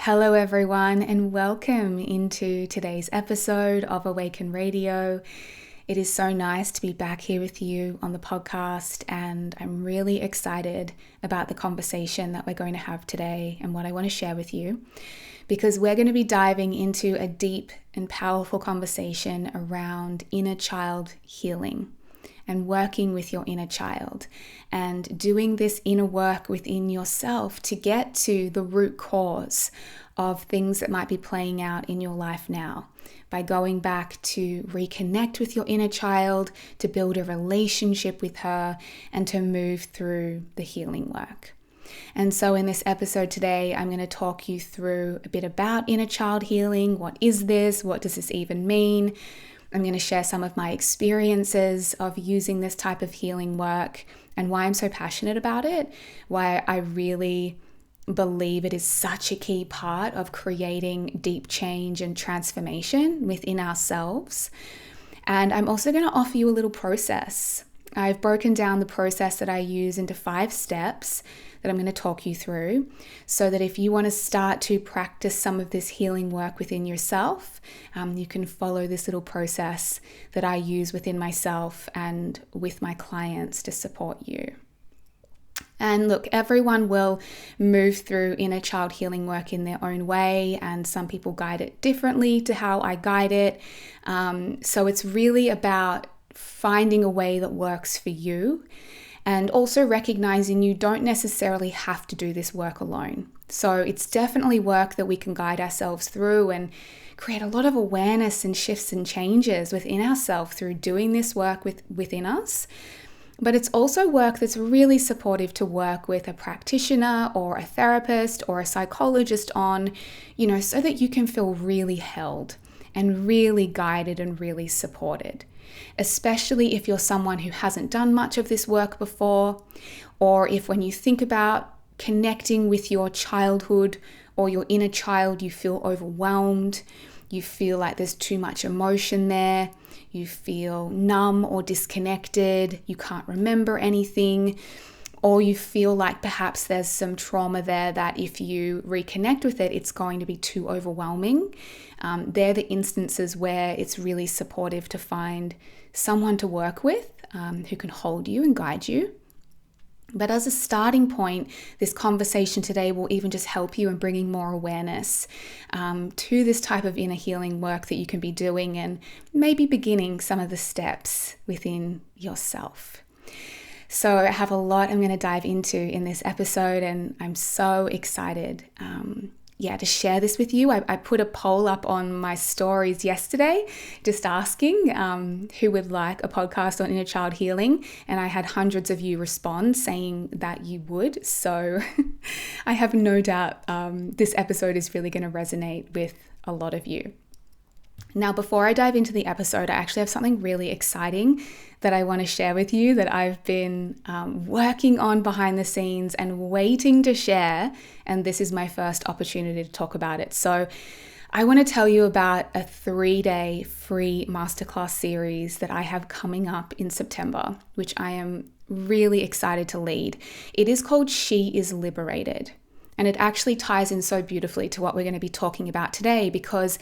Hello everyone and welcome into today's episode of Awaken Radio. It is so nice to be back here with you on the podcast, and I'm really excited about the conversation that we're going to have today and what I want to share with you, because we're going to be diving into a deep and powerful conversation around inner child healing and working with your inner child and doing this inner work within yourself to get to the root cause of things that might be playing out in your life now, by going back to reconnect with your inner child, to build a relationship with her, and to move through the healing work. And so in this episode today, I'm going to talk you through a bit about inner child healing. What is this? What does this even mean? I'm going to share some of my experiences of using this type of healing work and why I'm so passionate about it, why I really believe it is such a key part of creating deep change and transformation within ourselves. And I'm also going to offer you a little process. I've broken down the process that I use into 5 steps that I'm going to talk you through, so that if you want to start to practice some of this healing work within yourself, you can follow this little process that I use within myself and with my clients to support you. And look, everyone will move through inner child healing work in their own way, and some people guide it differently to how I guide it. So it's really about finding a way that works for you, and also recognizing you don't necessarily have to do this work alone. So it's definitely work that we can guide ourselves through and create a lot of awareness and shifts and changes within ourselves through doing this work within us. But it's also work that's really supportive to work with a practitioner or a therapist or a psychologist on, so that you can feel really held and really guided and really supported. Especially if you're someone who hasn't done much of this work before, or if when you think about connecting with your childhood or your inner child, you feel overwhelmed, you feel like there's too much emotion there, you feel numb or disconnected, you can't remember anything, or you feel like perhaps there's some trauma there that if you reconnect with it, it's going to be too overwhelming. They're the instances where it's really supportive to find someone to work with who can hold you and guide you. But as a starting point, this conversation today will even just help you in bringing more awareness to this type of inner healing work that you can be doing, and maybe beginning some of the steps within yourself. So I have a lot I'm going to dive into in this episode, and I'm so excited to share this with you. I put a poll up on my stories yesterday just asking who would like a podcast on inner child healing, and I had hundreds of you respond saying that you would. So I have no doubt this episode is really going to resonate with a lot of you. Now, before I dive into the episode, I actually have something really exciting that I want to share with you that I've been working on behind the scenes and waiting to share. And this is my first opportunity to talk about it. So I want to tell you about a 3-day free masterclass series that I have coming up in September, which I am really excited to lead. It is called She is Liberated. And it actually ties in so beautifully to what we're going to be talking about today, because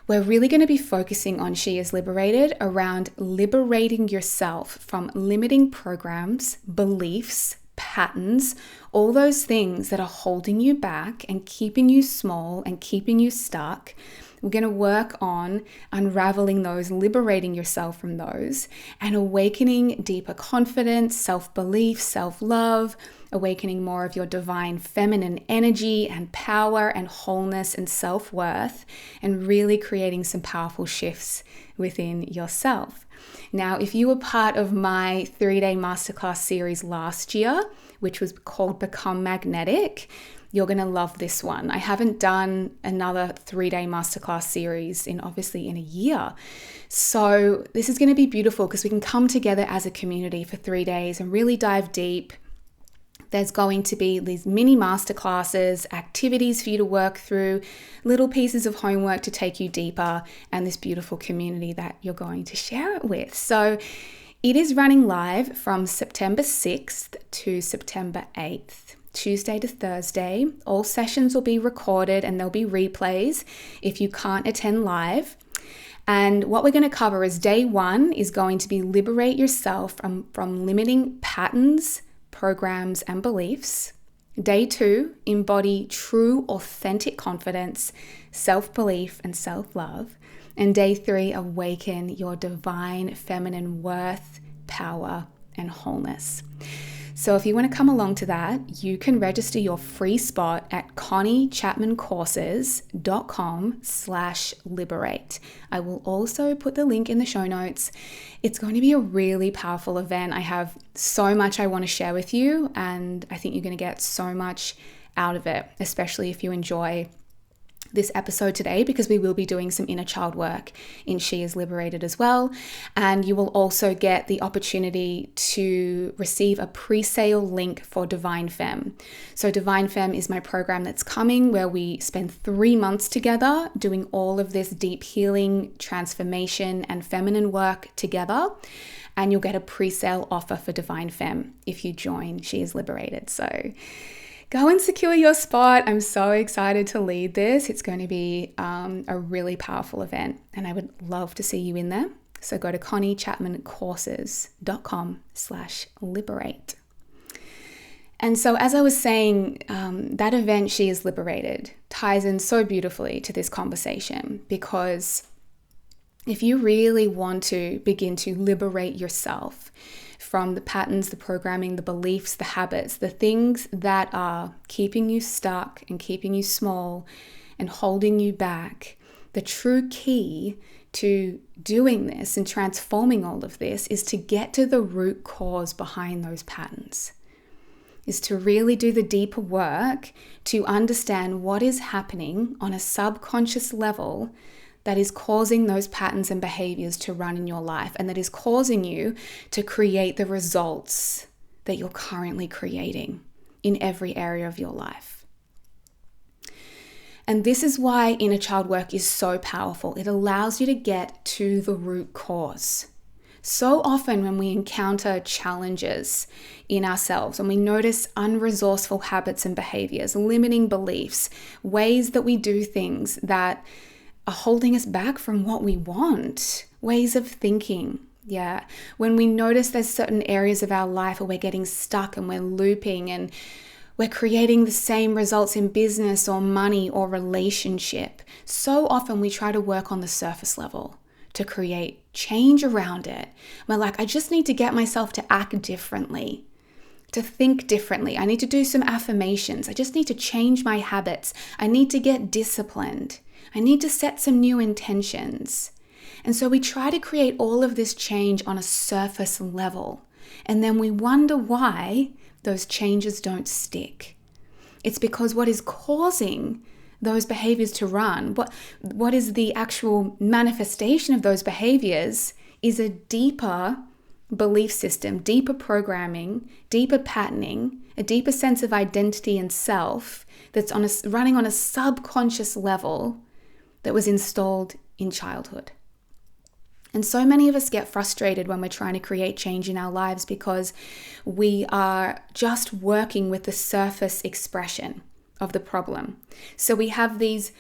we're really going to be focusing on She is Liberated around liberating yourself from limiting programs, beliefs, patterns, all those things that are holding you back and keeping you small and keeping you stuck. We're going to work on unraveling those, liberating yourself from those, and awakening deeper confidence, self-belief, self-love, awakening more of your divine feminine energy and power and wholeness and self-worth, and really creating some powerful shifts within yourself. Now, if you were part of my 3-day masterclass series last year, which was called Become Magnetic, you're going to love this one. I haven't done another 3-day masterclass series in a year. So this is going to be beautiful because we can come together as a community for 3 days and really dive deep. There's going to be these mini masterclasses, activities for you to work through, little pieces of homework to take you deeper, and this beautiful community that you're going to share it with. So it is running live from September 6th to September 8th. Tuesday to Thursday. All sessions will be recorded and there'll be replays if you can't attend live. And what we're going to cover is day 1 is going to be liberate yourself from limiting patterns, programs, and beliefs. Day 2, embody true, authentic confidence, self-belief, and self-love. And day 3, awaken your divine feminine worth, power, and wholeness. So if you want to come along to that, you can register your free spot at conniechapmancourses.com/liberate. I will also put the link in the show notes. It's going to be a really powerful event. I have so much I want to share with you, and I think you're going to get so much out of it, especially if you enjoy this episode today, because we will be doing some inner child work in She Is Liberated as well. And you will also get the opportunity to receive a pre-sale link for Divine Femme. So Divine Femme is my program that's coming, where we spend 3 months together doing all of this deep healing, transformation, and feminine work together. And you'll get a pre-sale offer for Divine Femme if you join She Is Liberated. So go and secure your spot. I'm so excited to lead this. It's going to be a really powerful event, and I would love to see you in there. So go to conniechapmancourses.com/liberate. And so as I was saying, that event, She Is Liberated, ties in so beautifully to this conversation, because if you really want to begin to liberate yourself from the patterns, the programming, the beliefs, the habits, the things that are keeping you stuck and keeping you small and holding you back, the true key to doing this and transforming all of this is to get to the root cause behind those patterns, is to really do the deeper work to understand what is happening on a subconscious level that is causing those patterns and behaviors to run in your life, and that is causing you to create the results that you're currently creating in every area of your life. And this is why inner child work is so powerful. It allows you to get to the root cause. So often when we encounter challenges in ourselves, when we notice unresourceful habits and behaviors, limiting beliefs, ways that we do things that are holding us back from what we want, ways of thinking. Yeah. When we notice there's certain areas of our life where we're getting stuck and we're looping and we're creating the same results in business or money or relationship, so often we try to work on the surface level to create change around it. We're like, I just need to get myself to act differently, to think differently. I need to do some affirmations. I just need to change my habits. I need to get disciplined. I need to set some new intentions. And so we try to create all of this change on a surface level. And then we wonder why those changes don't stick. It's because what is causing those behaviors to run, what is the actual manifestation of those behaviors, is a deeper belief system, deeper programming, deeper patterning, a deeper sense of identity and self that's running on a subconscious level that was installed in childhood. And so many of us get frustrated when we're trying to create change in our lives because we are just working with the surface expression of the problem. So we have these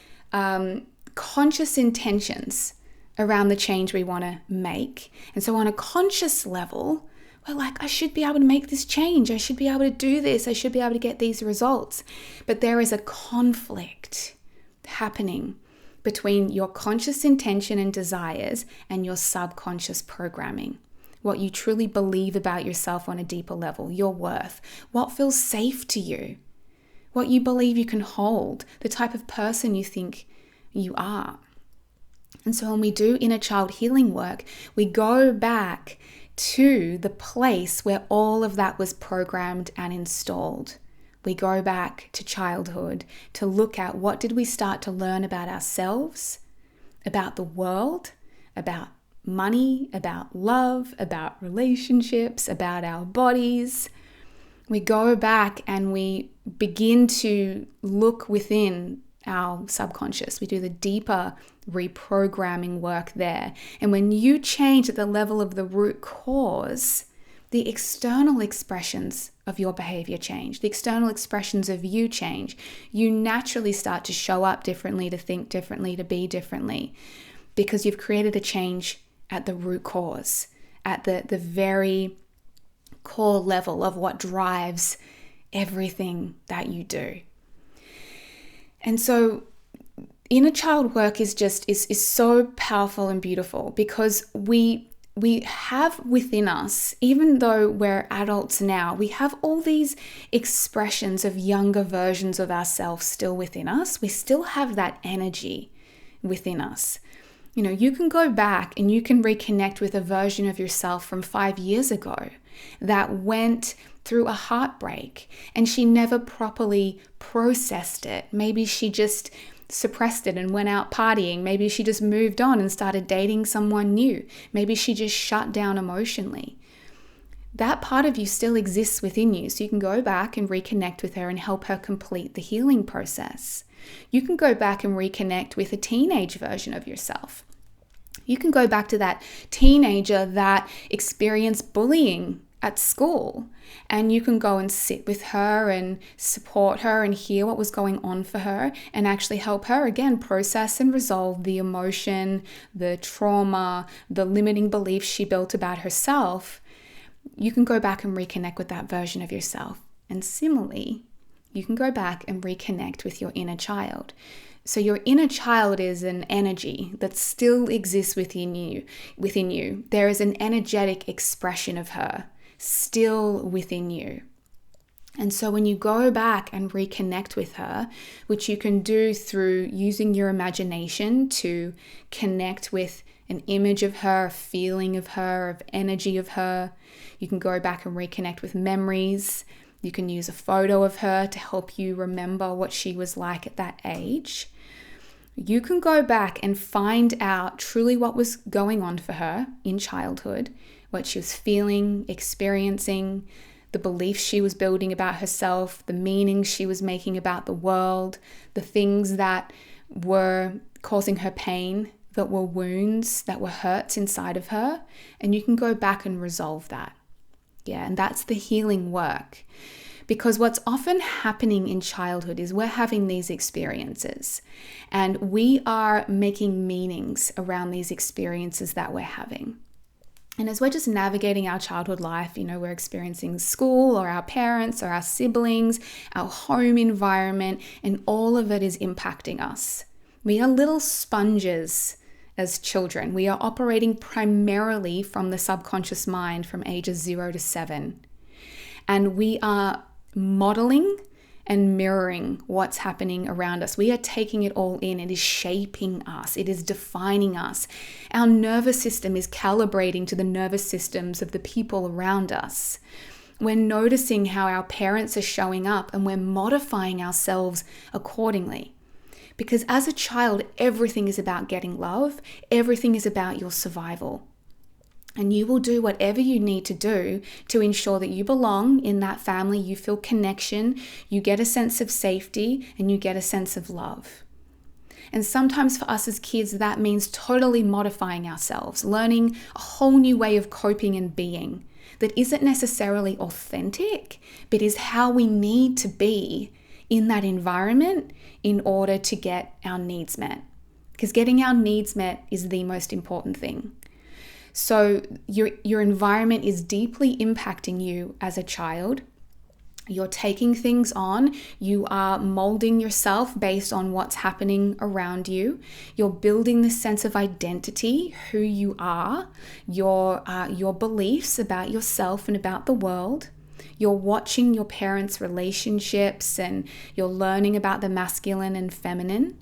conscious intentions around the change we want to make. And so on a conscious level, we're like, I should be able to make this change. I should be able to do this. I should be able to get these results. But there is a conflict happening between your conscious intention and desires and your subconscious programming. What you truly believe about yourself on a deeper level, your worth, what feels safe to you, what you believe you can hold, the type of person you think you are. And so when we do inner child healing work, we go back to the place where all of that was programmed and installed. We go back to childhood to look at what did we start to learn about ourselves, about the world, about money, about love, about relationships, about our bodies. We go back and we begin to look within our subconscious. We do the deeper reprogramming work there. And when you change at the level of the root cause, the external expressions of your behavior change, the external expressions of you change. You naturally start to show up differently, to think differently, to be differently, because you've created a change at the root cause, at the very core level of what drives everything that you do. And so inner child work is so powerful and beautiful, because we have within us, even though we're adults now, we have all these expressions of younger versions of ourselves still within us. We still have that energy within us. You know, you can go back and you can reconnect with a version of yourself from 5 years ago that went through a heartbreak and she never properly processed it. Maybe she just suppressed it and went out partying. Maybe she just moved on and started dating someone new. Maybe she just shut down emotionally. That part of you still exists within you, so you can go back and reconnect with her and help her complete the healing process. You can go back and reconnect with a teenage version of yourself. You can go back to that teenager that experienced bullying at school, and you can go and sit with her and support her and hear what was going on for her, and actually help her again process and resolve the emotion, the trauma, the limiting beliefs she built about herself. You can go back and reconnect with that version of yourself. And similarly, you can go back and reconnect with your inner child. So your inner child is an energy that still exists within you. There is an energetic expression of her still within you. And so when you go back and reconnect with her, which you can do through using your imagination to connect with an image of her, a feeling of her, of energy of her, you can go back and reconnect with memories. You can use a photo of her to help you remember what she was like at that age. You can go back and find out truly what was going on for her in childhood, what she was feeling, experiencing, the beliefs she was building about herself, the meanings she was making about the world, the things that were causing her pain, that were wounds, that were hurts inside of her. And you can go back and resolve that. Yeah, and that's the healing work. Because what's often happening in childhood is we're having these experiences and we are making meanings around these experiences that we're having. And as we're just navigating our childhood life, we're experiencing school or our parents or our siblings, our home environment, and all of it is impacting us. We are little sponges as children. We are operating primarily from the subconscious mind from ages 0 to 7. And we are modeling and mirroring what's happening around us. We are taking it all in. It is shaping us. It is defining us. Our nervous system is calibrating to the nervous systems of the people around us. We're noticing how our parents are showing up and we're modifying ourselves accordingly. Because as a child, everything is about getting love. Everything is about your survival. And you will do whatever you need to do to ensure that you belong in that family, you feel connection, you get a sense of safety, and you get a sense of love. And sometimes for us as kids, that means totally modifying ourselves, learning a whole new way of coping and being that isn't necessarily authentic, but is how we need to be in that environment in order to get our needs met. Because getting our needs met is the most important thing. So your environment is deeply impacting you as a child. You're taking things on. You are molding yourself based on what's happening around you. You're building this sense of identity, who you are, your beliefs about yourself and about the world. You're watching your parents' relationships and you're learning about the masculine and feminine.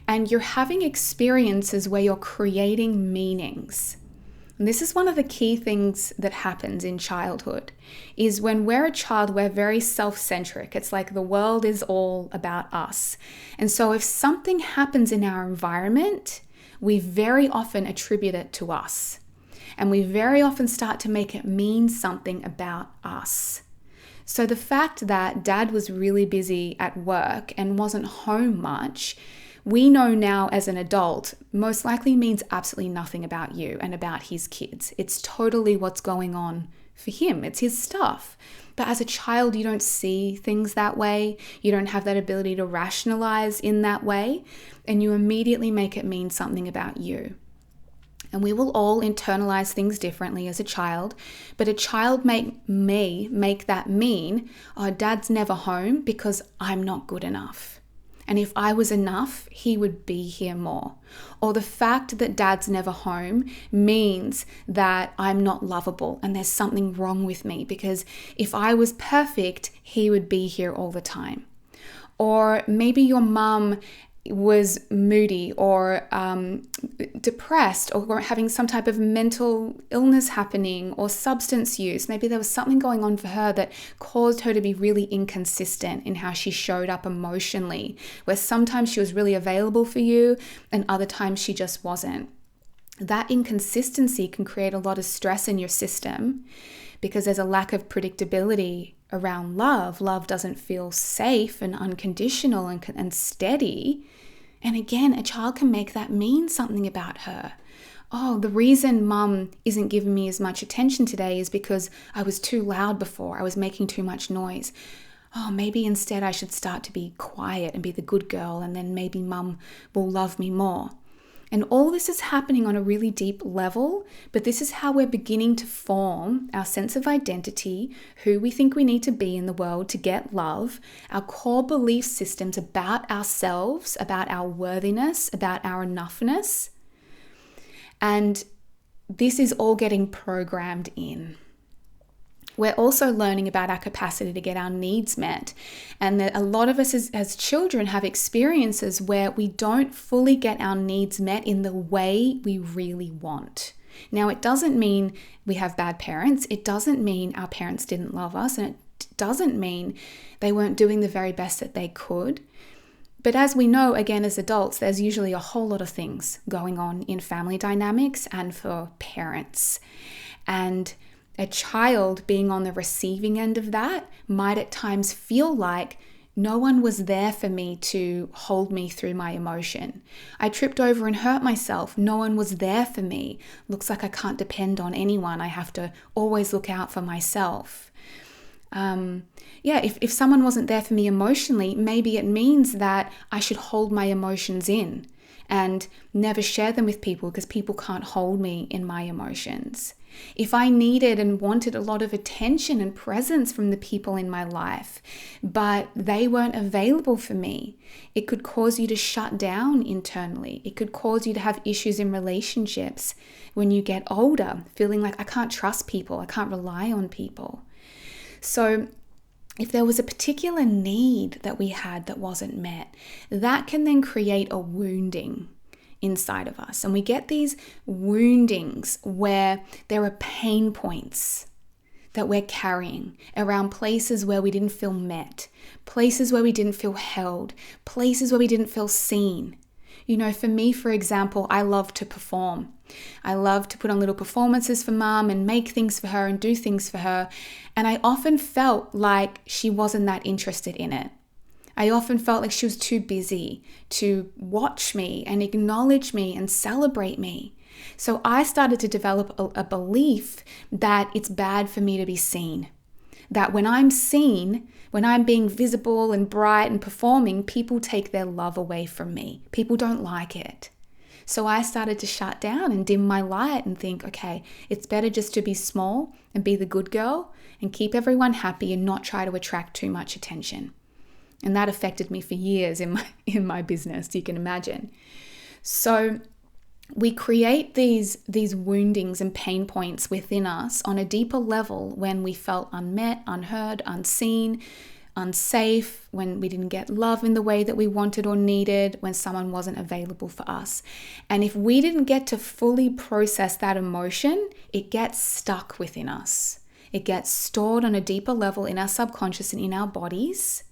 And you're having experiences where you're creating meanings. And this is one of the key things that happens in childhood, is when we're a child, we're very self-centric. It's like the world is all about us. And so if something happens in our environment, we very often attribute it to us. And we very often start to make it mean something about us. So the fact that dad was really busy at work and wasn't home much, we know now as an adult, most likely means absolutely nothing about you and about his kids. It's totally what's going on for him. It's his stuff. But as a child, you don't see things that way. You don't have that ability to rationalize in that way. And you immediately make it mean something about you. And we will all internalize things differently as a child. But a child may make that mean, oh, dad's never home because I'm not good enough. And if I was enough, he would be here more. Or the fact that dad's never home means that I'm not lovable and there's something wrong with me, because if I was perfect, he would be here all the time. Or maybe your mum was moody or depressed, or having some type of mental illness happening, or substance use. Maybe there was something going on for her that caused her to be really inconsistent in how she showed up emotionally, where sometimes she was really available for you and other times she just wasn't. That inconsistency can create a lot of stress in your system because there's a lack of predictability around love. Love doesn't feel safe and unconditional and steady. And again, a child can make that mean something about her. Oh, the reason mum isn't giving me as much attention today is because I was too loud before. I was making too much noise. Oh, maybe instead I should start to be quiet and be the good girl, and then maybe mum will love me more. And all this is happening on a really deep level, but this is how we're beginning to form our sense of identity, who we think we need to be in the world to get love, our core belief systems about ourselves, about our worthiness, about our enoughness. And this is all getting programmed in. We're also learning about our capacity to get our needs met. And that a lot of us as children have experiences where we don't fully get our needs met in the way we really want. Now, it doesn't mean we have bad parents. It doesn't mean our parents didn't love us. And it doesn't mean they weren't doing the very best that they could. But as we know, again, as adults, there's usually a whole lot of things going on in family dynamics and for parents. And a child being on the receiving end of that might at times feel like no one was there for me to hold me through my emotion. I tripped over and hurt myself. No one was there for me. Looks like I can't depend on anyone. I have to always look out for myself. If someone wasn't there for me emotionally, maybe it means that I should hold my emotions in and never share them with people because people can't hold me in my emotions. If I needed and wanted a lot of attention and presence from the people in my life, but they weren't available for me, it could cause you to shut down internally. It could cause you to have issues in relationships when you get older, feeling like I can't trust people, I can't rely on people. So if there was a particular need that we had that wasn't met, that can then create a wounding inside of us. And we get these woundings where there are pain points that we're carrying around places where we didn't feel met, places where we didn't feel held, places where we didn't feel seen. You know, for me, for example, I love to perform. I love to put on little performances for mum and make things for her and do things for her. And I often felt like she wasn't that interested in it. I often felt like she was too busy to watch me and acknowledge me and celebrate me. So I started to develop a belief that it's bad for me to be seen. That when I'm seen, when I'm being visible and bright and performing, people take their love away from me. People don't like it. So I started to shut down and dim my light and think, okay, it's better just to be small and be the good girl and keep everyone happy and not try to attract too much attention. And that affected me for years in my business, you can imagine. So we create these woundings and pain points within us on a deeper level when we felt unmet, unheard, unseen, unsafe, when we didn't get love in the way that we wanted or needed, when someone wasn't available for us. And if we didn't get to fully process that emotion, it gets stuck within us. It gets stored on a deeper level in our subconscious and in our bodies,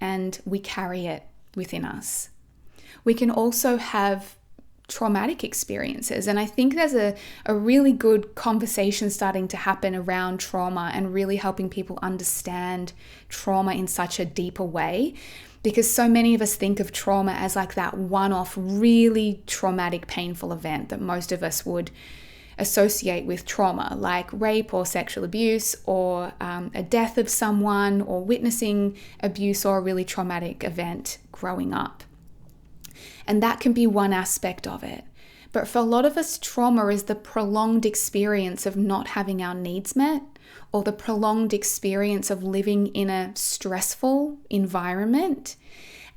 and we carry it within us. We can also have traumatic experiences. And I think there's a really good conversation starting to happen around trauma and really helping people understand trauma in such a deeper way, because so many of us think of trauma as like that one-off, really traumatic, painful event that most of us would associate with trauma, like rape or sexual abuse, or a death of someone, or witnessing abuse or a really traumatic event growing up. And that can be one aspect of it. But for a lot of us, trauma is the prolonged experience of not having our needs met, or the prolonged experience of living in a stressful environment.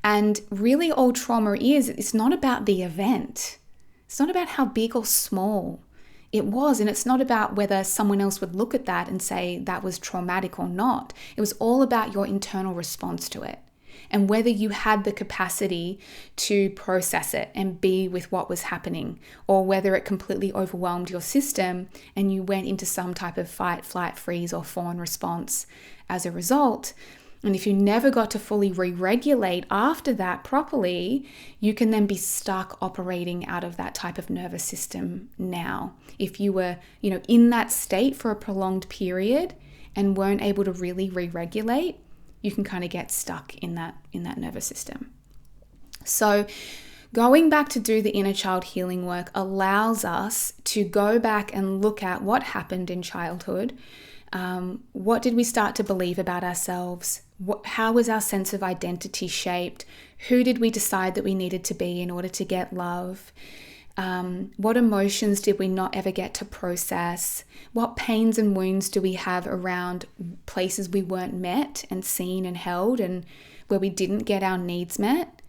And really all trauma is, it's not about the event. It's not about how big or small it was. And it's not about whether someone else would look at that and say that was traumatic or not. It was all about your internal response to it, and whether you had the capacity to process it and be with what was happening, or whether it completely overwhelmed your system and you went into some type of fight, flight, freeze, or fawn response as a result. And if you never got to fully re-regulate after that properly, you can then be stuck operating out of that type of nervous system now. If you were, in that state for a prolonged period and weren't able to really re-regulate, you can kind of get stuck in that nervous system. So going back to do the inner child healing work allows us to go back and look at what happened in childhood. What did we start to believe about ourselves? How was our sense of identity shaped? Who did we decide that we needed to be in order to get love? What emotions did we not ever get to process? What pains and wounds do we have around places we weren't met and seen and held, and where we didn't get our needs met?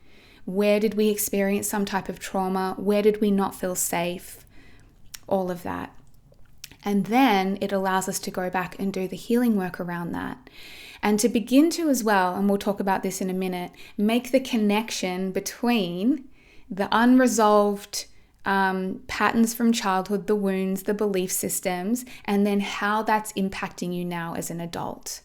Where did we experience some type of trauma? Where did we not feel safe? All of that. And then it allows us to go back and do the healing work around that. And to begin to as well, and we'll talk about this in a minute, make the connection between the unresolved patterns from childhood, the wounds, the belief systems, and then how that's impacting you now as an adult.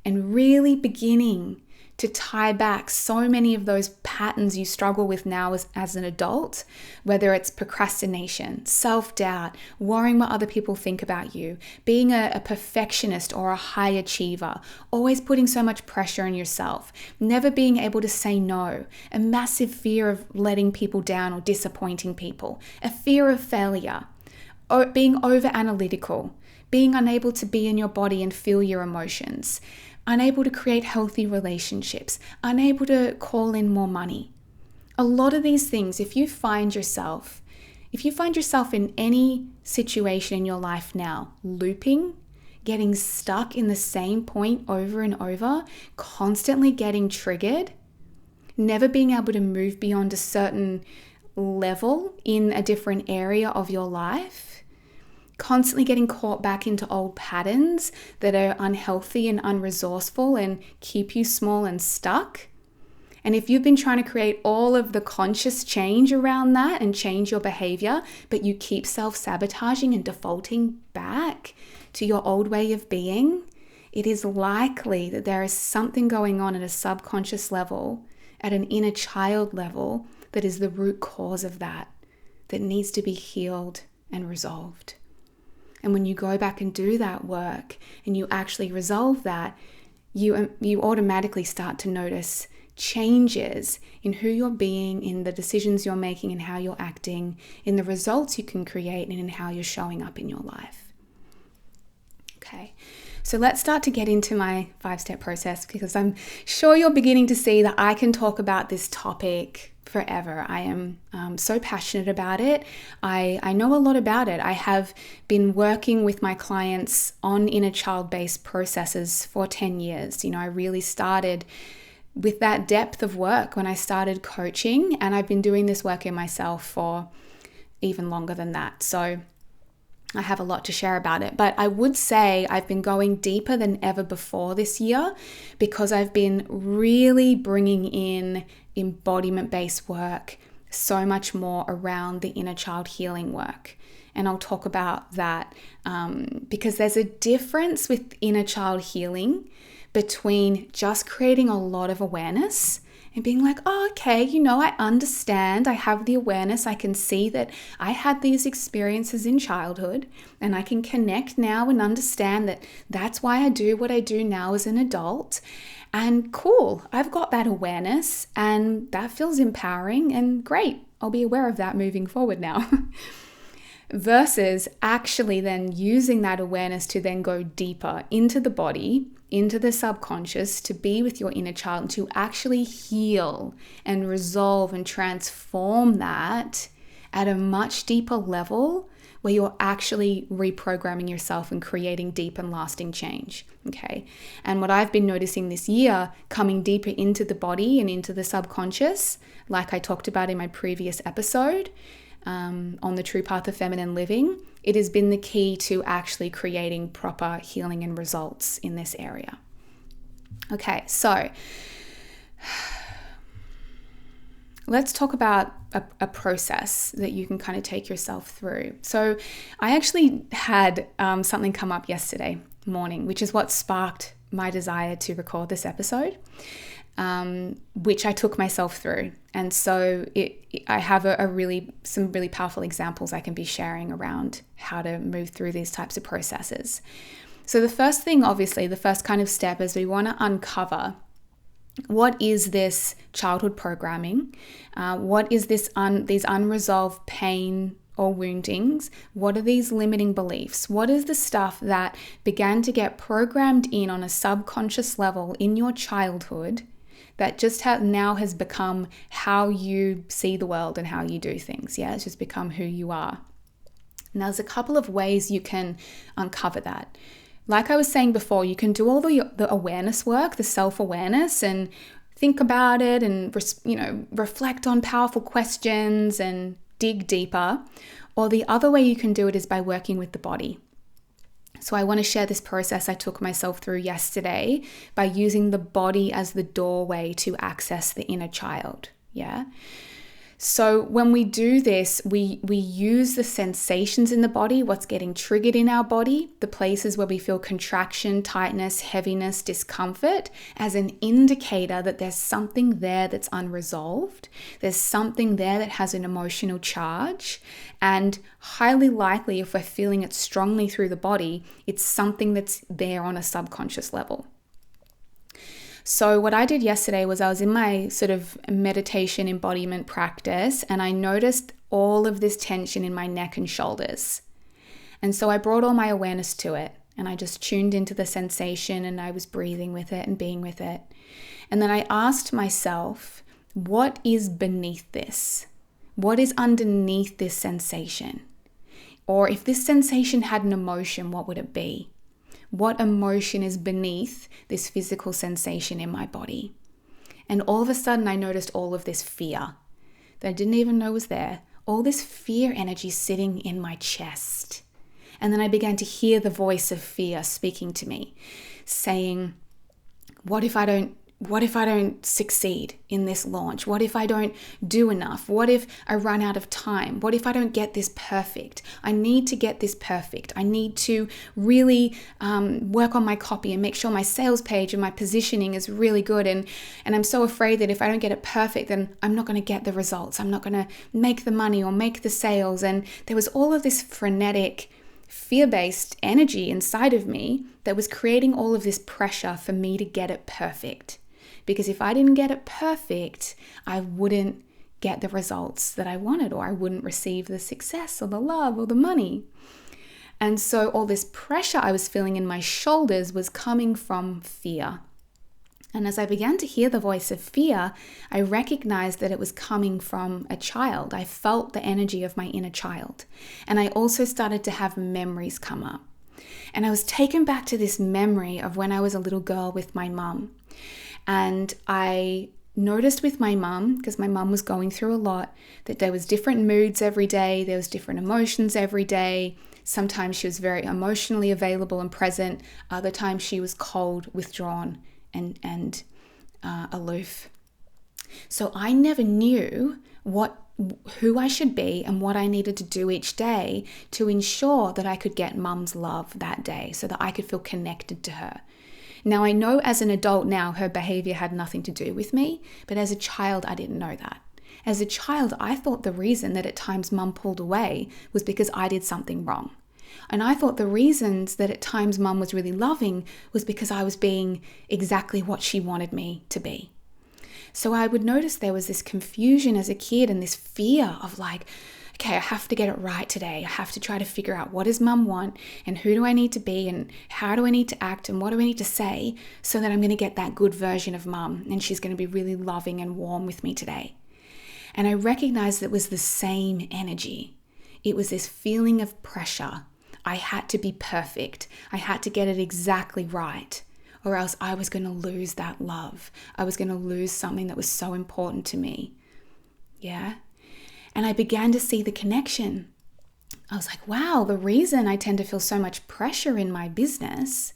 And really beginning to tie back so many of those patterns you struggle with now as an adult, whether it's procrastination, self-doubt, worrying what other people think about you, being a perfectionist or a high achiever, always putting so much pressure on yourself, never being able to say no, a massive fear of letting people down or disappointing people, a fear of failure, or being over-analytical, being unable to be in your body and feel your emotions, unable to create healthy relationships, unable to call in more money. A lot of these things, if you find yourself in any situation in your life now, looping, getting stuck in the same point over and over, constantly getting triggered, never being able to move beyond a certain level in a different area of your life, constantly getting caught back into old patterns that are unhealthy and unresourceful and keep you small and stuck. And if you've been trying to create all of the conscious change around that and change your behavior, but you keep self-sabotaging and defaulting back to your old way of being, it is likely that there is something going on at a subconscious level, at an inner child level, that is the root cause of that needs to be healed and resolved. And when you go back and do that work and you actually resolve that, you automatically start to notice changes in who you're being, in the decisions you're making and how you're acting, in the results you can create, and in how you're showing up in your life. Okay, so let's start to get into my 5-step process, because I'm sure you're beginning to see that I can talk about this topic forever. I am so passionate about it. I know a lot about it. I have been working with my clients on inner child-based processes for 10 years. I really started with that depth of work when I started coaching, and I've been doing this work in myself for even longer than that. So I have a lot to share about it, but I would say I've been going deeper than ever before this year, because I've been really bringing in embodiment-based work, so much more around the inner child healing work. And I'll talk about that because there's a difference with inner child healing between just creating a lot of awareness and being like, oh, okay, I understand, I have the awareness, I can see that I had these experiences in childhood, and I can connect now and understand that that's why I do what I do now as an adult. And cool, I've got that awareness, and that feels empowering and great. I'll be aware of that moving forward now. versus actually then using that awareness to then go deeper into the body, into the subconscious, to be with your inner child, and to actually heal and resolve and transform that at a much deeper level, where you're actually reprogramming yourself and creating deep and lasting change. Okay. And what I've been noticing this year, coming deeper into the body and into the subconscious, like I talked about in my previous episode on the true path of feminine living, it has been the key to actually creating proper healing and results in this area. Okay, so let's talk about a process that you can kind of take yourself through. So I actually had something come up yesterday morning, which is what sparked my desire to record this episode, which I took myself through. And so I have some really powerful examples I can be sharing around how to move through these types of processes. So the first thing, obviously, the first kind of step is we want to uncover what is this childhood programming? What is these unresolved pain or woundings? What are these limiting beliefs? What is the stuff that began to get programmed in on a subconscious level in your childhood that just now has become how you see the world and how you do things? Yeah, it's just become who you are. Now, there's a couple of ways you can uncover that. Like I was saying before, you can do all the awareness work, the self-awareness, and think about it and reflect on powerful questions and dig deeper. Or the other way you can do it is by working with the body. So I want to share this process I took myself through yesterday by using the body as the doorway to access the inner child. Yeah. So when we do this, we use the sensations in the body, what's getting triggered in our body, the places where we feel contraction, tightness, heaviness, discomfort, as an indicator that there's something there that's unresolved. There's something there that has an emotional charge. And highly likely, if we're feeling it strongly through the body, it's something that's there on a subconscious level. So what I did yesterday was I was in my sort of meditation embodiment practice, and I noticed all of this tension in my neck and shoulders. And so I brought all my awareness to it, and I just tuned into the sensation, and I was breathing with it and being with it. And then I asked myself, what is beneath this? What is underneath this sensation? Or if this sensation had an emotion, what would it be? What emotion is beneath this physical sensation in my body? And all of a sudden I noticed all of this fear that I didn't even know was there. All this fear energy sitting in my chest. And then I began to hear the voice of fear speaking to me, saying, what if I don't succeed in this launch? What if I don't do enough? What if I run out of time? What if I don't get this perfect? I need to get this perfect. I need to really work on my copy and make sure my sales page and my positioning is really good. And I'm so afraid that if I don't get it perfect, then I'm not going to get the results. I'm not going to make the money or make the sales. And there was all of this frenetic fear-based energy inside of me that was creating all of this pressure for me to get it perfect. Because if I didn't get it perfect, I wouldn't get the results that I wanted, or I wouldn't receive the success or the love or the money. And so all this pressure I was feeling in my shoulders was coming from fear. And as I began to hear the voice of fear, I recognized that it was coming from a child. I felt the energy of my inner child. And I also started to have memories come up. And I was taken back to this memory of when I was a little girl with my mum. And I noticed with my mum, because my mum was going through a lot, that there was different moods every day. There was different emotions every day. Sometimes she was very emotionally available and present. Other times she was cold, withdrawn, and aloof. So I never knew who I should be and what I needed to do each day to ensure that I could get mum's love that day, so that I could feel connected to her. Now, I know as an adult now her behavior had nothing to do with me, but as a child, I didn't know that. As a child, I thought the reason that at times mum pulled away was because I did something wrong. And I thought the reasons that at times mum was really loving was because I was being exactly what she wanted me to be. So I would notice there was this confusion as a kid and this fear of like, okay, I have to get it right today. I have to try to figure out what does mum want and who do I need to be and how do I need to act and what do I need to say so that I'm going to get that good version of mum and she's going to be really loving and warm with me today. And I recognized that it was the same energy. It was this feeling of pressure. I had to be perfect. I had to get it exactly right, or else I was going to lose that love. I was going to lose something that was so important to me. Yeah. And I began to see the connection. I was like, wow, the reason I tend to feel so much pressure in my business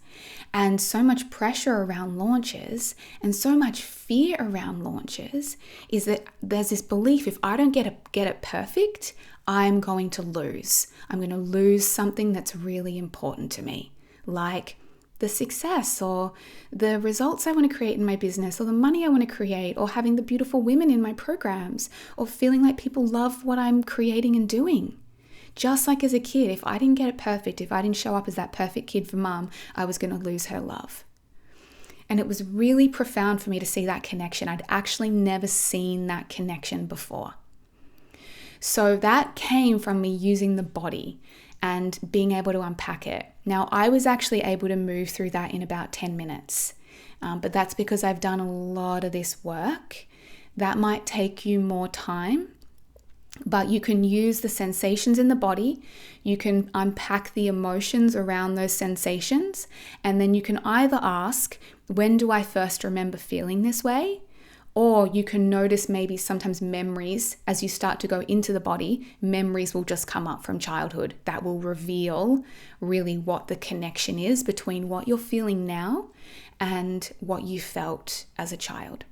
and so much pressure around launches and so much fear around launches is that there's this belief, if I don't get it perfect, I'm going to lose. I'm going to lose something that's really important to me, like the success or the results I want to create in my business or the money I want to create or having the beautiful women in my programs or feeling like people love what I'm creating and doing. Just like as a kid, if I didn't get it perfect, if I didn't show up as that perfect kid for mum, I was going to lose her love. And it was really profound for me to see that connection. I'd actually never seen that connection before. So that came from me using the body and being able to unpack it. Now, I was actually able to move through that in about 10 minutes. But that's because I've done a lot of this work. That might take you more time. But you can use the sensations in the body, you can unpack the emotions around those sensations, and then you can either ask, when do I first remember feeling this way? Or you can notice maybe sometimes memories, as you start to go into the body, memories will just come up from childhood that will reveal really what the connection is between what you're feeling now and what you felt as a child.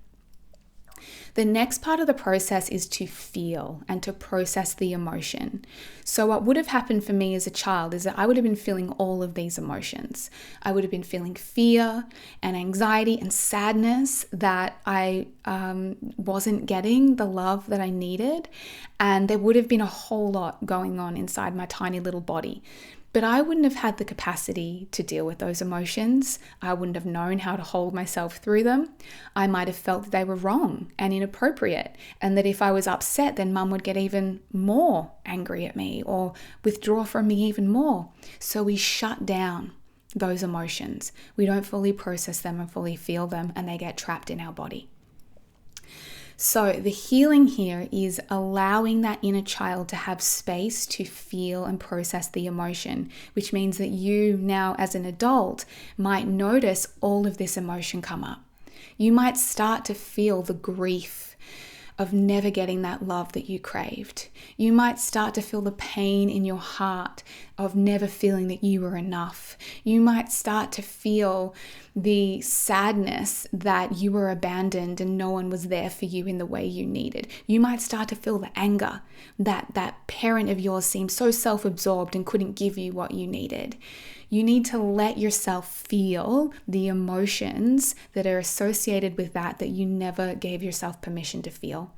The next part of the process is to feel and to process the emotion. So what would have happened for me as a child is that I would have been feeling all of these emotions. I would have been feeling fear and anxiety and sadness that I wasn't getting the love that I needed. And there would have been a whole lot going on inside my tiny little body. But I wouldn't have had the capacity to deal with those emotions. I wouldn't have known how to hold myself through them. I might have felt that they were wrong and inappropriate, and that if I was upset, then mum would get even more angry at me or withdraw from me even more. So we shut down those emotions. We don't fully process them and fully feel them, and they get trapped in our body. So the healing here is allowing that inner child to have space to feel and process the emotion, which means that you now as an adult might notice all of this emotion come up. You might start to feel the grief of never getting that love that you craved. You might start to feel the pain in your heart of never feeling that you were enough. You might start to feel the sadness that you were abandoned and no one was there for you in the way you needed. You might start to feel the anger that that parent of yours seemed so self-absorbed and couldn't give you what you needed. You need to let yourself feel the emotions that are associated with that you never gave yourself permission to feel.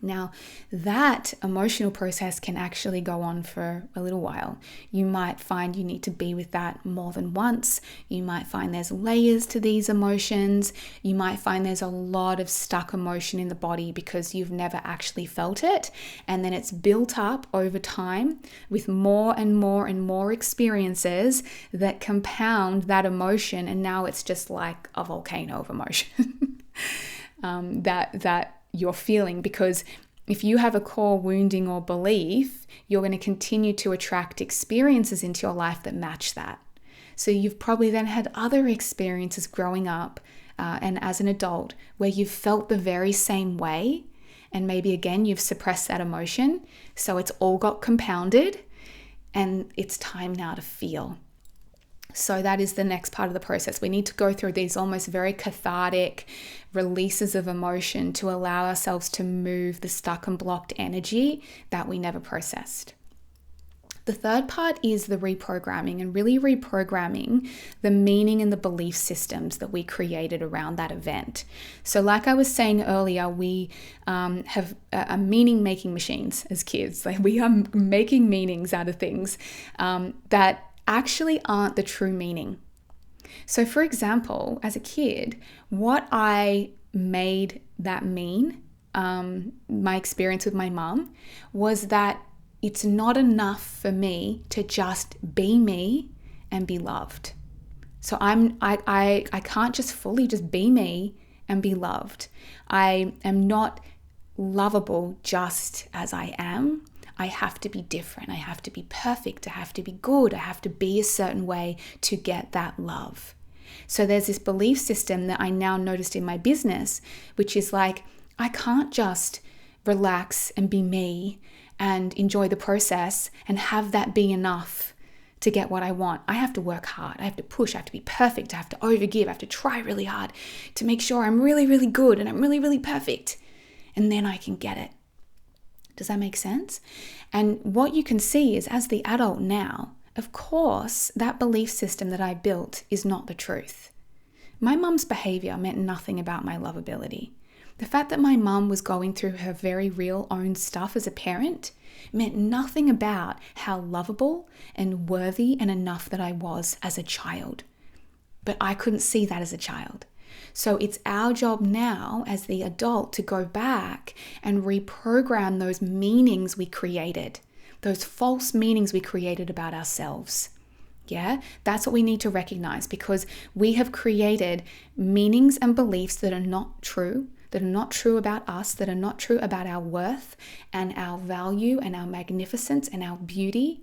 Now, that emotional process can actually go on for a little while. You might find you need to be with that more than once. You might find there's layers to these emotions. You might find there's a lot of stuck emotion in the body because you've never actually felt it. And then it's built up over time with more and more and more experiences that compound that emotion. And now it's just like a volcano of emotion that you're feeling, because if you have a core wounding or belief, you're going to continue to attract experiences into your life that match that. So you've probably then had other experiences growing up and as an adult where you've felt the very same way, and maybe again you've suppressed that emotion, so it's all got compounded and it's time now to feel. So that is the next part of the process. We need to go through these almost very cathartic releases of emotion to allow ourselves to move the stuck and blocked energy that we never processed. The third part is the reprogramming, and really reprogramming the meaning and the belief systems that we created around that event. So like I was saying earlier, we have meaning-making machines as kids. Like we are making meanings out of things that actually aren't the true meaning. So for example, as a kid, what I made that mean, my experience with my mum, was that it's not enough for me to just be me and be loved. So I can't just fully just be me and be loved. I am not lovable just as I am. I have to be different. I have to be perfect. I have to be good. I have to be a certain way to get that love. So there's this belief system that I now noticed in my business, which is like, I can't just relax and be me and enjoy the process and have that be enough to get what I want. I have to work hard. I have to push. I have to be perfect. I have to overgive. I have to try really hard to make sure I'm really, really good and I'm really, really perfect. And then I can get it. Does that make sense? And what you can see is, as the adult now, of course, that belief system that I built is not the truth. My mum's behavior meant nothing about my lovability. The fact that my mum was going through her very real own stuff as a parent meant nothing about how lovable and worthy and enough that I was as a child. But I couldn't see that as a child. So it's our job now as the adult to go back and reprogram those meanings we created, those false meanings we created about ourselves. Yeah, that's what we need to recognize, because we have created meanings and beliefs that are not true, about us, that are not true about our worth and our value and our magnificence and our beauty.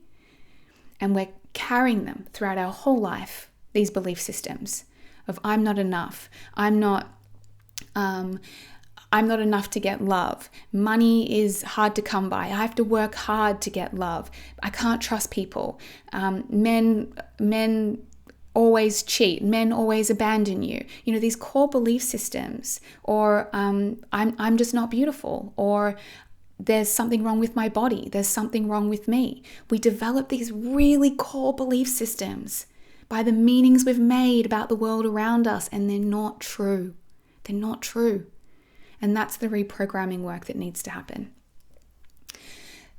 And we're carrying them throughout our whole life, these belief systems of I'm not enough, I'm not enough to get love. Money is hard to come by. I have to work hard to get love. I can't trust people. Men always cheat. Men always abandon you. You know, these core belief systems, or I'm just not beautiful, or there's something wrong with my body. There's something wrong with me. We develop these really core belief systems by the meanings we've made about the world around us, and they're not true. They're not true. And that's the reprogramming work that needs to happen.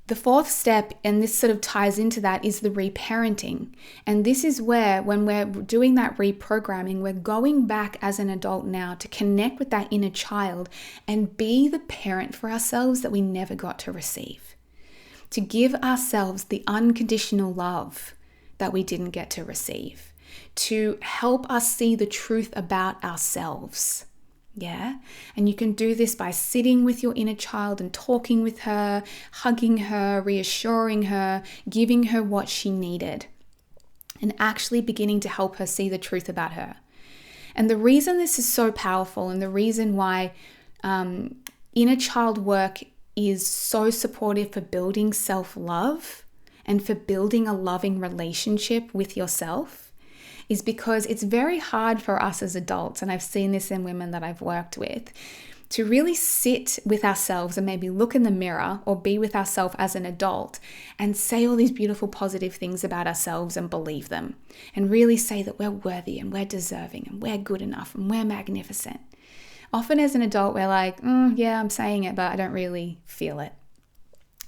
The fourth step, and this sort of ties into that, is the reparenting. And this is where, when we're doing that reprogramming, we're going back as an adult now to connect with that inner child and be the parent for ourselves that we never got to receive. To give ourselves the unconditional love that we didn't get to receive. To help us see the truth about ourselves. Yeah. And you can do this by sitting with your inner child and talking with her, hugging her, reassuring her, giving her what she needed, and actually beginning to help her see the truth about her. And the reason this is so powerful, and the reason why inner child work is so supportive for building self-love and for building a loving relationship with yourself, is because it's very hard for us as adults, and I've seen this in women that I've worked with, to really sit with ourselves and maybe look in the mirror or be with ourselves as an adult and say all these beautiful positive things about ourselves and believe them, and really say that we're worthy and we're deserving and we're good enough and we're magnificent. Often as an adult, we're like, yeah, I'm saying it, but I don't really feel it.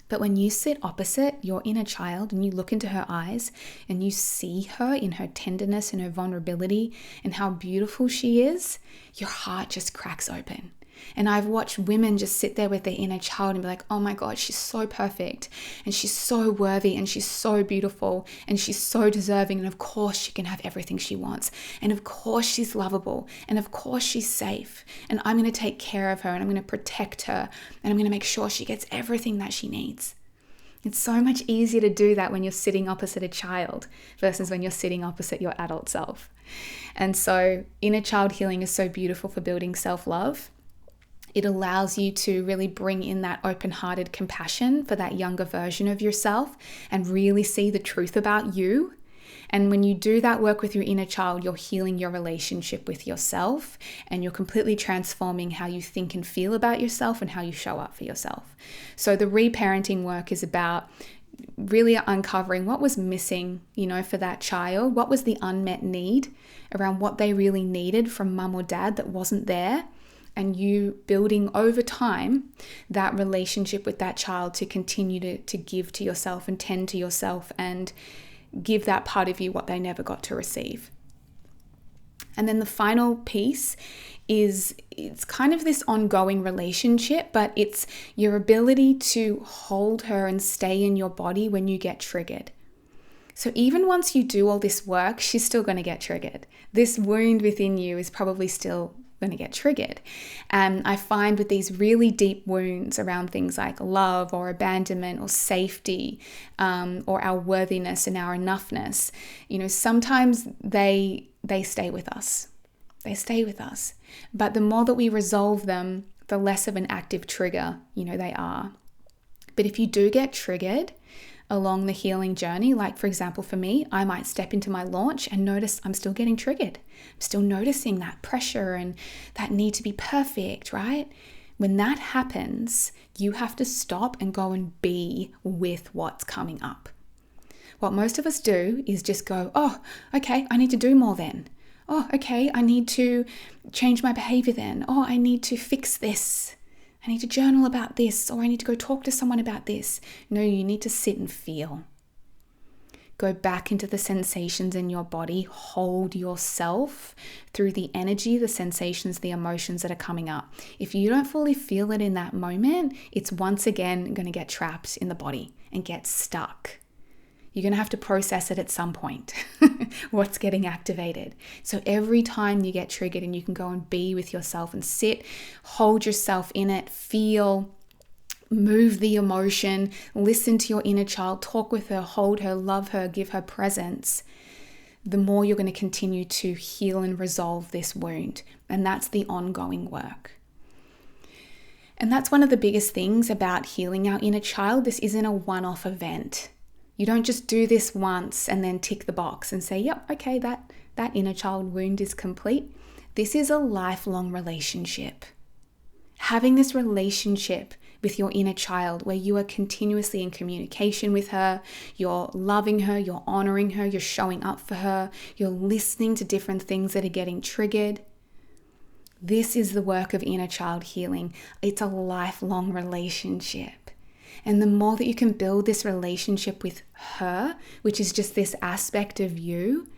But when you sit opposite your inner child and you look into her eyes and you see her in her tenderness and her vulnerability and how beautiful she is, your heart just cracks open. And I've watched women just sit there with their inner child and be like, oh my God, she's so perfect and she's so worthy and she's so beautiful and she's so deserving. And of course she can have everything she wants. And of course she's lovable. And of course she's safe. And I'm going to take care of her and I'm going to protect her and I'm going to make sure she gets everything that she needs. It's so much easier to do that when you're sitting opposite a child versus when you're sitting opposite your adult self. And so inner child healing is so beautiful for building self-love. It allows you to really bring in that open-hearted compassion for that younger version of yourself and really see the truth about you. And when you do that work with your inner child, you're healing your relationship with yourself and you're completely transforming how you think and feel about yourself and how you show up for yourself. So the reparenting work is about really uncovering what was missing, for that child. What was the unmet need around what they really needed from mum or dad that wasn't there? And you building over time that relationship with that child to continue to give to yourself and tend to yourself and give that part of you what they never got to receive. And then the final piece it's kind of this ongoing relationship, but it's your ability to hold her and stay in your body when you get triggered. So even once you do all this work, she's still going to get triggered. This wound within you is probably still going to get triggered. And I find with these really deep wounds around things like love or abandonment or safety, or our worthiness and our enoughness, sometimes they stay with us. They stay with us. But the more that we resolve them, the less of an active trigger, they are. But if you do get triggered along the healing journey, like for example, for me, I might step into my launch and notice I'm still getting triggered. I'm still noticing that pressure and that need to be perfect, right? When that happens, you have to stop and go and be with what's coming up. What most of us do is just go, oh, okay, I need to do more then. Oh, okay, I need to change my behavior then. Oh, I need to fix this. I need to journal about this, or I need to go talk to someone about this. No, you need to sit and feel. Go back into the sensations in your body. Hold yourself through the energy, the sensations, the emotions that are coming up. If you don't fully feel it in that moment, it's once again going to get trapped in the body and get stuck. You're going to have to process it at some point, what's getting activated. So every time you get triggered and you can go and be with yourself and sit, hold yourself in it, feel, move the emotion, listen to your inner child, talk with her, hold her, love her, give her presence, the more you're going to continue to heal and resolve this wound. And that's the ongoing work. And that's one of the biggest things about healing our inner child. This isn't a one-off event. You don't just do this once and then tick the box and say, yep, okay, that inner child wound is complete. This is a lifelong relationship. Having this relationship with your inner child where you are continuously in communication with her, you're loving her, you're honoring her, you're showing up for her, you're listening to different things that are getting triggered. This is the work of inner child healing. It's a lifelong relationship. And the more that you can build this relationship with her, which is just this aspect of you,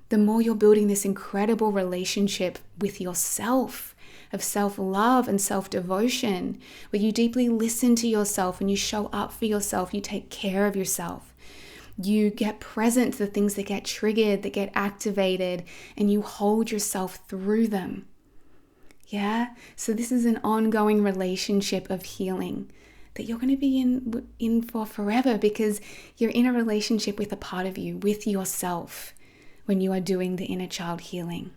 the more you're building this incredible relationship with yourself, of self-love and self-devotion, where you deeply listen to yourself and you show up for yourself, you take care of yourself. You get present to the things that get triggered, that get activated, and you hold yourself through them. Yeah? So this is an ongoing relationship of healing that you're going to be in for forever, because you're in a relationship with a part of you, with yourself, when you are doing the inner child healing.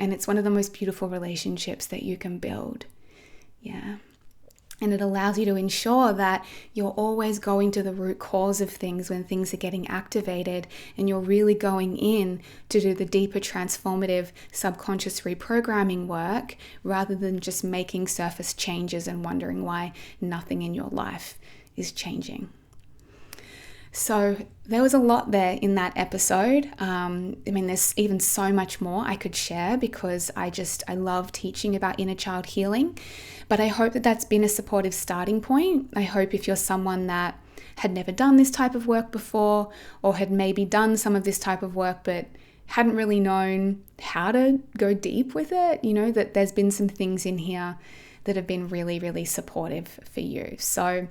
And it's one of the most beautiful relationships that you can build. Yeah. And it allows you to ensure that you're always going to the root cause of things when things are getting activated, and you're really going in to do the deeper transformative subconscious reprogramming work, rather than just making surface changes and wondering why nothing in your life is changing. So there was a lot there in that episode. There's even so much more I could share, because I love teaching about inner child healing. But I hope that that's been a supportive starting point. I hope if you're someone that had never done this type of work before, or had maybe done some of this type of work but hadn't really known how to go deep with it, that there's been some things in here that have been really, really supportive for you. So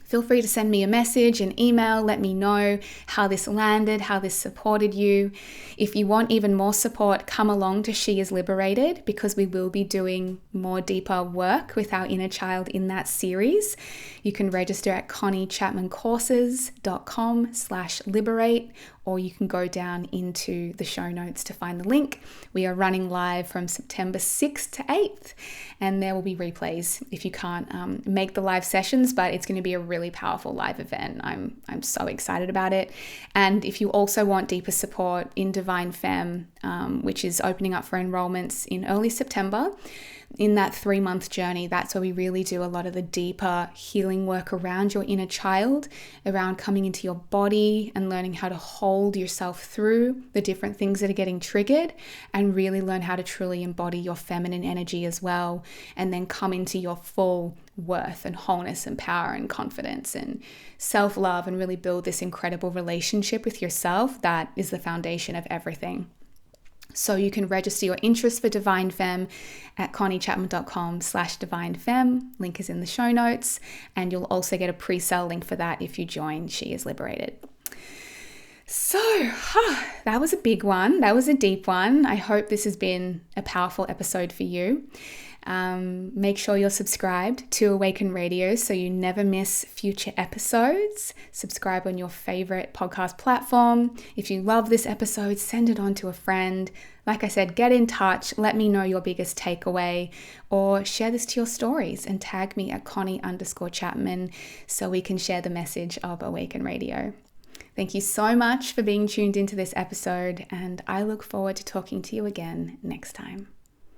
feel free to send me a message, an email, let me know how this landed, how this supported you. If you want even more support, come along to She Is Liberated, because we will be doing more deeper work with our inner child in that series. You can register at conniechapmancourses.com/liberate, or you can go down into the show notes to find the link. We are running live from September 6th to 8th, and there will be replays if you can't make the live sessions, but it's going to be a really powerful live event. I'm so excited about it. And if you also want deeper support in Divine Femme, which is opening up for enrollments in early September, in that 3-month journey, that's where we really do a lot of the deeper healing work around your inner child, around coming into your body and learning how to hold yourself through the different things that are getting triggered, and really learn how to truly embody your feminine energy as well, and then come into your full worth and wholeness and power and confidence and self-love, and really build this incredible relationship with yourself that is the foundation of everything. So you can register your interest for Divine Femme at conniechapman.com/divinefemme. Link is in the show notes. And you'll also get a pre-sale link for that if you join She Is Liberated. So that was a big one. That was a deep one. I hope this has been a powerful episode for you. Make sure you're subscribed to Awaken Radio so you never miss future episodes. Subscribe on your favorite podcast platform. If you love this episode, send it on to a friend. Like I said, get in touch. Let me know your biggest takeaway, or share this to your stories and tag me at Connie_Chapman so we can share the message of Awaken Radio. Thank you so much for being tuned into this episode, and I look forward to talking to you again next time.